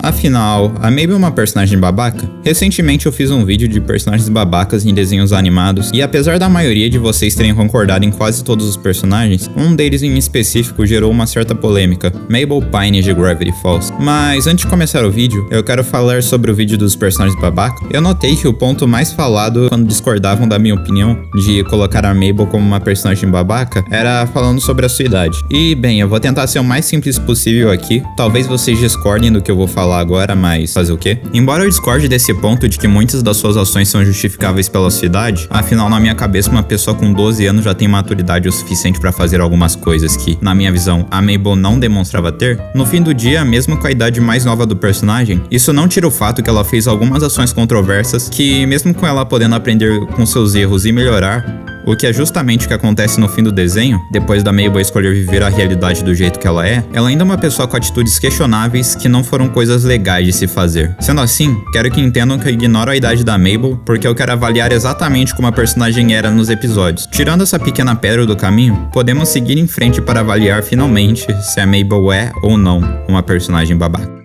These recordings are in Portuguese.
Afinal, a Mabel é uma personagem babaca? Recentemente eu fiz um vídeo de personagens babacas em desenhos animados, e apesar da maioria de vocês terem concordado em quase todos os personagens, um deles em específico gerou uma certa polêmica, Mabel Pine de Gravity Falls. Mas antes de começar o vídeo, eu quero falar sobre o vídeo dos personagens babacas. Eu notei que o ponto mais falado quando discordavam da minha opinião de colocar a Mabel como uma personagem babaca era falando sobre a sua idade. E bem, eu vou tentar ser o mais simples possível aqui, talvez vocês discordem do que eu vou falar agora, mas fazer o quê? Embora eu discorde desse ponto de que muitas das suas ações são justificáveis pela sua idade, afinal na minha cabeça uma pessoa com 12 anos já tem maturidade o suficiente pra fazer algumas coisas que, na minha visão, a Mabel não demonstrava ter. No fim do dia, mesmo com a idade mais nova do personagem, isso não tira o fato que ela fez algumas ações controversas que, mesmo com ela podendo aprender com seus erros e melhorar, o que é justamente o que acontece no fim do desenho, depois da Mabel escolher viver a realidade do jeito que ela ainda é uma pessoa com atitudes questionáveis que não foram coisas legais de se fazer. Sendo assim, quero que entendam que eu ignoro a idade da Mabel, porque eu quero avaliar exatamente como a personagem era nos episódios. Tirando essa pequena pedra do caminho, podemos seguir em frente para avaliar finalmente se a Mabel é ou não uma personagem babaca.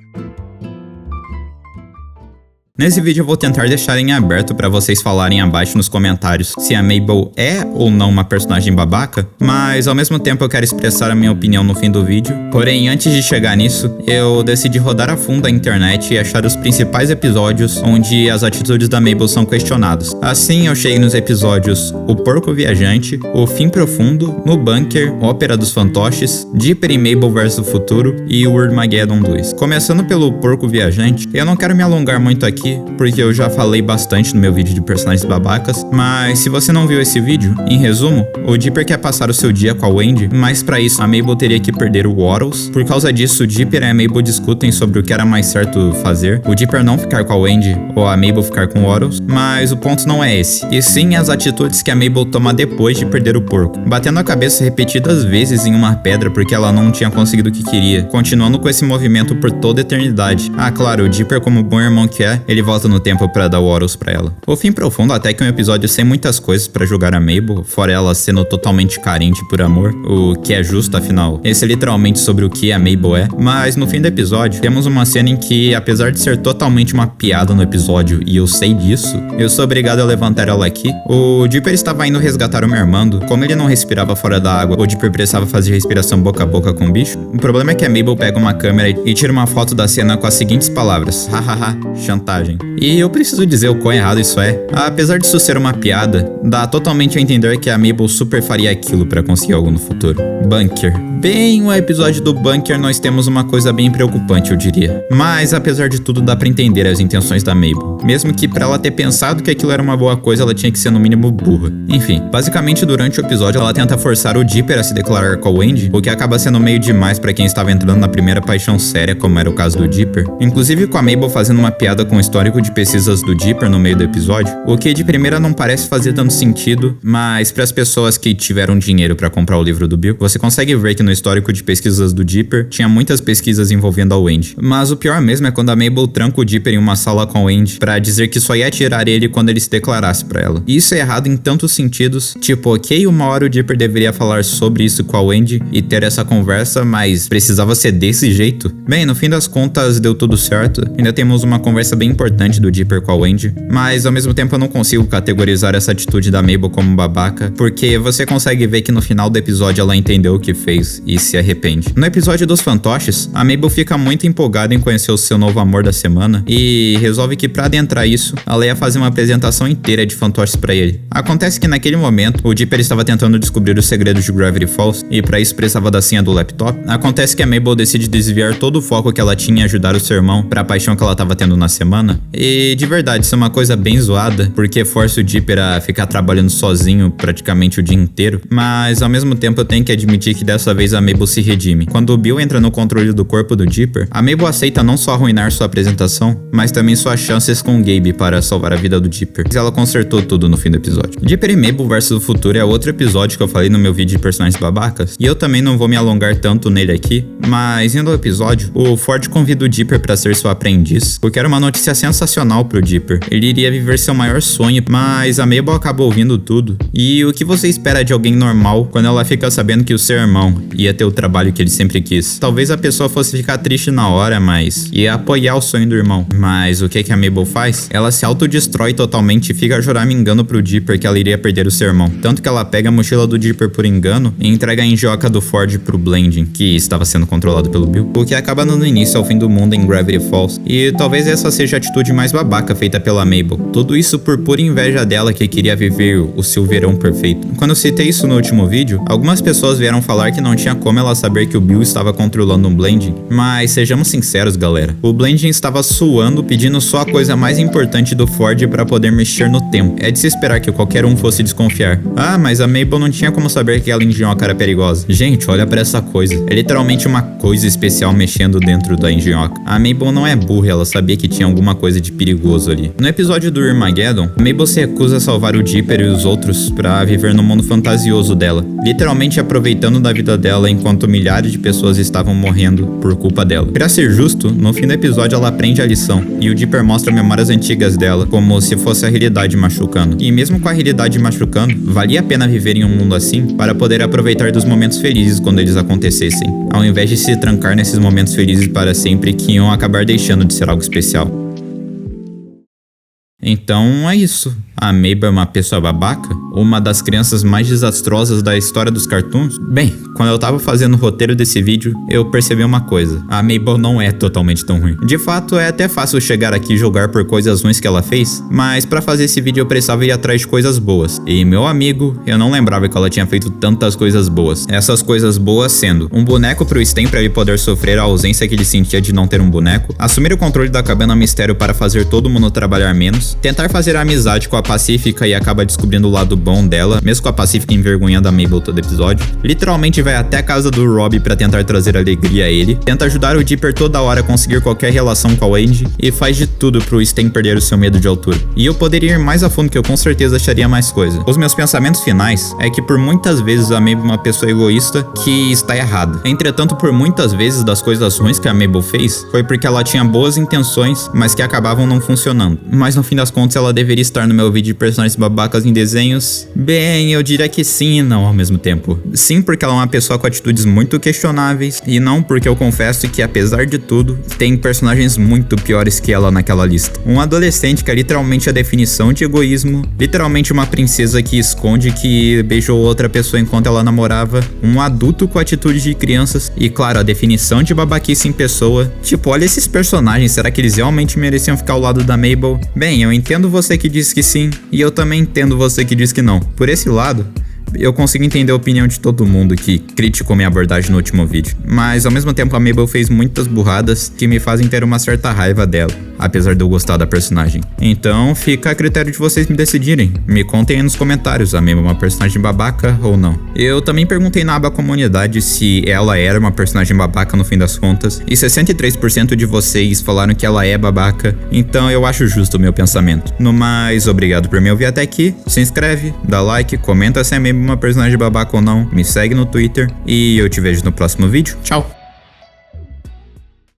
Nesse vídeo eu vou tentar deixar em aberto para vocês falarem abaixo nos comentários se a Mabel é ou não uma personagem babaca, mas ao mesmo tempo eu quero expressar a minha opinião no fim do vídeo. Porém, antes de chegar nisso, eu decidi rodar a fundo a internet e achar os principais episódios onde as atitudes da Mabel são questionadas. Assim eu cheguei nos episódios O Porco Viajante, O Fim Profundo, No Bunker, Ópera dos Fantoches, Dipper e Mabel vs o Futuro e o Armageddon 2. Começando pelo Porco Viajante, eu não quero me alongar muito aqui, porque eu já falei bastante no meu vídeo de personagens babacas, mas se você não viu esse vídeo, em resumo, o Dipper quer passar o seu dia com a Wendy, mas pra isso a Mabel teria que perder o Waddles. Por causa disso, o Dipper e a Mabel discutem sobre o que era mais certo fazer, o Dipper não ficar com a Wendy ou a Mabel ficar com o Waddles, mas o ponto não é esse, e sim as atitudes que a Mabel toma depois de perder o porco, batendo a cabeça repetidas vezes em uma pedra porque ela não tinha conseguido o que queria, continuando com esse movimento por toda a eternidade. Ah, claro, o Dipper, como bom irmão que é, ele volta no tempo pra dar Waddles pra ela. O Fim Profundo até que é um episódio sem muitas coisas pra julgar a Mabel, fora ela sendo totalmente carente por amor, o que é justo afinal. Esse é literalmente sobre o que a Mabel é, mas no fim do episódio temos uma cena em que, apesar de ser totalmente uma piada no episódio e eu sei disso, eu sou obrigado a levantar ela aqui. O Dipper estava indo resgatar o Mermando, como ele não respirava fora da água, o Dipper precisava fazer respiração boca a boca com o bicho. O problema é que a Mabel pega uma câmera e tira uma foto da cena com as seguintes palavras: hahaha, chantagem. E eu preciso dizer o quão errado isso é. Apesar disso ser uma piada, dá totalmente a entender que a Mabel super faria aquilo pra conseguir algo no futuro. Bunker. Bem, no episódio do Bunker nós temos uma coisa bem preocupante, eu diria. Mas apesar de tudo dá pra entender as intenções da Mabel. Mesmo que pra ela ter pensado que aquilo era uma boa coisa, ela tinha que ser no mínimo burra. Enfim, basicamente durante o episódio ela tenta forçar o Dipper a se declarar com a Wendy, o que acaba sendo meio demais pra quem estava entrando na primeira paixão séria, como era o caso do Dipper. Inclusive com a Mabel fazendo uma piada com o histórico de pesquisas do Dipper no meio do episódio, o que de primeira não parece fazer tanto sentido, mas para as pessoas que tiveram dinheiro para comprar o livro do Bill, você consegue ver que no histórico de pesquisas do Dipper tinha muitas pesquisas envolvendo a Wendy. Mas o pior mesmo é quando a Mabel tranca o Dipper em uma sala com a Wendy para dizer que só ia tirar ele quando ele se declarasse para ela. E isso é errado em tantos sentidos, tipo, ok, uma hora o Dipper deveria falar sobre isso com a Wendy e ter essa conversa, mas precisava ser desse jeito? Bem, no fim das contas deu tudo certo, ainda temos uma conversa bem importante do Dipper com a Wendy, mas ao mesmo tempo eu não consigo categorizar essa atitude da Mabel como babaca, porque você consegue ver que no final do episódio ela entendeu o que fez e se arrepende. No episódio dos fantoches, a Mabel fica muito empolgada em conhecer o seu novo amor da semana e resolve que pra adentrar isso, ela ia fazer uma apresentação inteira de fantoches pra ele. Acontece que naquele momento, o Dipper estava tentando descobrir os segredos de Gravity Falls e pra isso precisava da senha do laptop. Acontece que a Mabel decide desviar todo o foco que ela tinha em ajudar o seu irmão pra paixão que ela tava tendo na semana, e de verdade isso é uma coisa bem zoada, porque força o Dipper a ficar trabalhando sozinho praticamente o dia inteiro, mas ao mesmo tempo eu tenho que admitir que dessa vez a Mabel se redime. Quando o Bill entra no controle do corpo do Dipper, a Mabel aceita não só arruinar sua apresentação, mas também suas chances com Gabe para salvar a vida do Dipper. Ela consertou tudo no fim do episódio. Dipper e Mabel vs o Futuro é outro episódio que eu falei no meu vídeo de personagens babacas, e eu também não vou me alongar tanto nele aqui, mas indo ao episódio, o Ford convida o Dipper para ser seu aprendiz, porque era uma notícia sensacional pro Dipper. Ele iria viver seu maior sonho, mas a Mabel acabou ouvindo tudo. E o que você espera de alguém normal quando ela fica sabendo que o seu irmão ia ter o trabalho que ele sempre quis? Talvez a pessoa fosse ficar triste na hora, mas ia apoiar o sonho do irmão. Mas o que a Mabel faz? Ela se autodestrói totalmente e fica choramingando pro Dipper que ela iria perder o seu irmão. Tanto que ela pega a mochila do Dipper por engano e entrega a enjoca do Ford pro Blending, que estava sendo controlado pelo Bill, o que acaba dando início ao fim do mundo em Gravity Falls. E talvez essa seja a atitude mais babaca feita pela Mabel. Tudo isso por pura inveja dela, que queria viver o seu verão perfeito. Quando eu citei isso no último vídeo, algumas pessoas vieram falar que não tinha como ela saber que o Bill estava controlando um Blending, mas sejamos sinceros, galera. O Blending estava suando, pedindo só a coisa mais importante do Ford para poder mexer no tempo. É de se esperar que qualquer um fosse desconfiar. Ah, mas a Mabel não tinha como saber que aquela engenhoca era perigosa. Gente, olha pra essa coisa. É literalmente uma coisa especial mexendo dentro da engenhoca. A Mabel não é burra, ela sabia que tinha alguma coisa de perigoso ali. No episódio do Armageddon, a Mabel se recusa a salvar o Dipper e os outros pra viver no mundo fantasioso dela, literalmente aproveitando da vida dela enquanto milhares de pessoas estavam morrendo por culpa dela. Pra ser justo, no fim do episódio ela aprende a lição e o Dipper mostra memórias antigas dela como se fosse a realidade machucando. E mesmo com a realidade machucando, valia a pena viver em um mundo assim para poder aproveitar dos momentos felizes quando eles acontecessem, ao invés de se trancar nesses momentos felizes para sempre que iam acabar deixando de ser algo especial. Então é isso. A Mabel é uma pessoa babaca? Uma das crianças mais desastrosas da história dos cartoons? Bem, quando eu tava fazendo o roteiro desse vídeo, eu percebi uma coisa. A Mabel não é totalmente tão ruim. De fato, é até fácil chegar aqui e julgar por coisas ruins que ela fez, mas pra fazer esse vídeo eu precisava ir atrás de coisas boas. E meu amigo, eu não lembrava que ela tinha feito tantas coisas boas. Essas coisas boas sendo um boneco pro Stan pra ele poder sofrer a ausência que ele sentia de não ter um boneco, assumir o controle da cabana mistério para fazer todo mundo trabalhar menos, tentar fazer a amizade com a Pacífica e acaba descobrindo o lado bom dela, mesmo com a Pacífica envergonhando a Mabel todo episódio. Literalmente vai até a casa do Rob pra tentar trazer alegria a ele, tenta ajudar o Dipper toda hora a conseguir qualquer relação com a Wendy e faz de tudo pro Stan perder o seu medo de altura. E eu poderia ir mais a fundo, que eu com certeza acharia mais coisa. Os meus pensamentos finais é que por muitas vezes a Mabel é uma pessoa egoísta que está errada. Entretanto, por muitas vezes das coisas ruins que a Mabel fez foi porque ela tinha boas intenções, mas que acabavam não funcionando. Mas no fim das contas ela deveria estar no meu vídeo de personagens babacas em desenhos? Bem, eu diria que sim e não ao mesmo tempo. Sim, porque ela é uma pessoa com atitudes muito questionáveis, e não porque eu confesso que, apesar de tudo, tem personagens muito piores que ela naquela lista. Um adolescente que é literalmente a definição de egoísmo, literalmente uma princesa que esconde que beijou outra pessoa enquanto ela namorava, um adulto com atitude de crianças e, claro, a definição de babaquice em pessoa. Tipo, olha esses personagens, será que eles realmente mereciam ficar ao lado da Mabel? Bem, eu entendo você que diz que sim, e eu também entendo você que diz que não. Por esse lado, eu consigo entender a opinião de todo mundo que criticou minha abordagem no último vídeo. Mas ao mesmo tempo a Mabel fez muitas burradas que me fazem ter uma certa raiva dela, apesar de eu gostar da personagem. Então fica a critério de vocês me decidirem. Me contem aí nos comentários, a Mabel é uma personagem babaca ou não. Eu também perguntei na aba comunidade se ela era uma personagem babaca no fim das contas, e 63% de vocês falaram que ela é babaca, então eu acho justo o meu pensamento. No mais, obrigado por me ouvir até aqui, se inscreve, dá like, comenta se a Mabel uma personagem babaca ou não, me segue no Twitter e eu te vejo no próximo vídeo. Tchau!